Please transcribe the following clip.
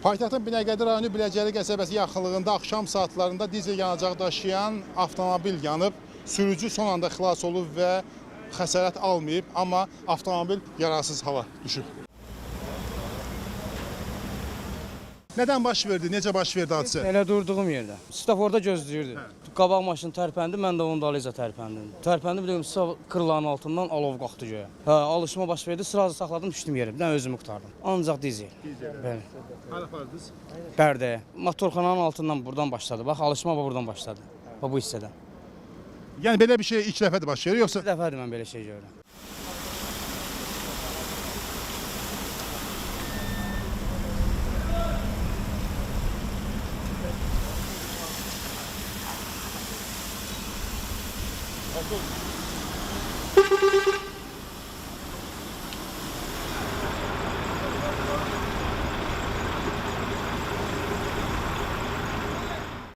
Paytaxtın Binəqədi rayonu Biləcəri qəsəbəsi yaxınlığında axşam saatlarında dizel yanacağı daşıyan avtomobil yanıb. Sürücü son anda xilas olub və xəsarət almayıb, amma avtomobil yararsız hala düşüb. Nədən baş verdi? Necə baş verdi hadisə? Elə durduğum yerdə. Staforda gözləyirdi. Qabaq maşın tərpəndi, mən də onun dalıyca tərpəndim. Tərpəndi, bir də kırların altından alov qalxdı göyə. Alışma baş verdi, sırası saxladım, düşdüm yerim. Bir özümü qurtardım. Ancaq dizel. Bəli. Hara apardınız? Bərdəyə. Motorxananın altından buradan başladı. Bax, alışma buradan başladı. Bu hissədə. Yəni belə bir şey ilk dəfədir baş verir, yoxsa? Bir dəfədir mən belə şey görürəm. Olsun.